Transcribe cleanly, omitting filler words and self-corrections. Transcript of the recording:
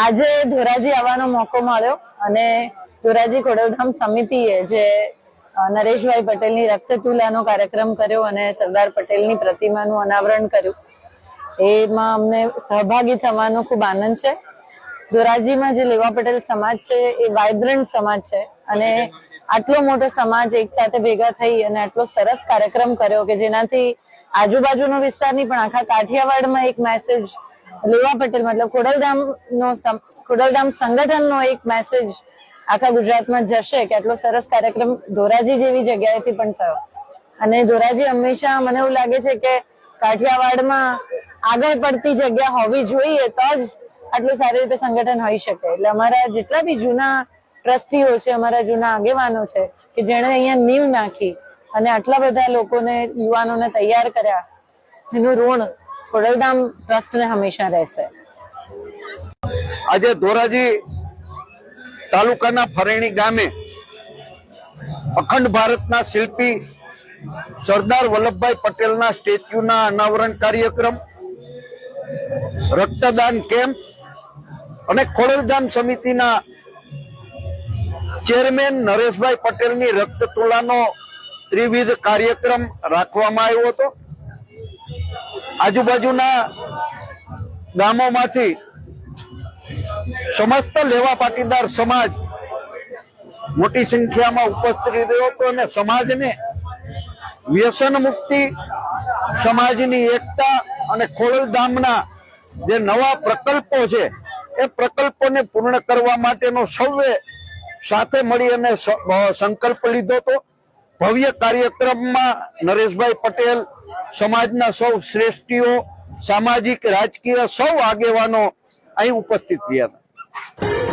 આજે ધોરાજી આવવાનો મોકો મળ્યો અને ધોરાજી ખોડલધામ સમિતિએ જે નરેશભાઈ પટેલની રક્તતુલાનો કાર્યક્રમ કર્યો અને સરદાર પટેલની પ્રતિમાનું અનાવરણ કર્યું, એમાં અમને સહભાગી થવાનો ખૂબ આનંદ છે. ધોરાજીમાં જે લેવા પટેલ સમાજ છે એ વાઇબ્રન્ટ સમાજ છે અને આટલો મોટો સમાજ એક સાથે ભેગા થઈ અને આટલો સરસ કાર્યક્રમ કર્યો કે જેનાથી આજુબાજુનો વિસ્તાર નહીં પણ આખા કાઠિયાવાડમાં એક મેસેજ લેવા પટેલ મતલબ ખોડલધામ સંગઠનનો એક મેસેજ આખા ગુજરાતમાં જશે કે આટલો સરસ કાર્યક્રમ ધોરાજી જેવી જગ્યાએથી પણ થયો. અને ધોરાજી હંમેશા મને એવું લાગે છે કે કાઠિયાવાડમાં આગળ પડતી જગ્યા હોવી જોઈએ તો જ આટલું સારી રીતે સંગઠન હોઈ શકે. એટલે અમારા જેટલા બી જૂના ટ્રસ્ટીઓ છે, અમારા જૂના આગેવાનો છે કે જેણે અહીંયા નીવ નાખી અને આટલા બધા લોકોને યુવાનોને તૈયાર કર્યા, એનું ઋણ ખોડલધામ ટ્રસ્ટને હંમેશા રહેશે. આજે ધોરાજી તાલુકાના ફરેણી ગામે અખંડ ભારતના શિલ્પી સરદાર વલ્લભભાઈ પટેલના સ્ટેચ્યુના અનાવરણ કાર્યક્રમ, રક્તદાન કેમ્પ અને ખોડલધામ સમિતિના ચેરમેન નરેશભાઈ પટેલની રક્તતુલાનો ત્રિવિધ કાર્યક્રમ રાખવામાં આવ્યો હતો. આજુબાજુના ગામોમાંથી સમસ્ત લેવા પાટીદાર સમાજ મોટી સંખ્યામાં ઉપસ્થિત રહ્યો હતો અને સમાજને વ્યસન મુક્તિ, સમાજની એકતા અને ખોડલધામના જે નવા પ્રકલ્પો છે એ પ્રકલ્પોને પૂર્ણ કરવા માટેનો સૌએ સાથે મળી અને સંકલ્પ લીધો હતો. ભવ્ય કાર્યક્રમમાં નરેશભાઈ પટેલ, સમાજના સૌ શ્રેષ્ઠીઓ, સામાજિક રાજકીય સૌ આગેવાનો અહીં ઉપસ્થિત રહ્યા હતા.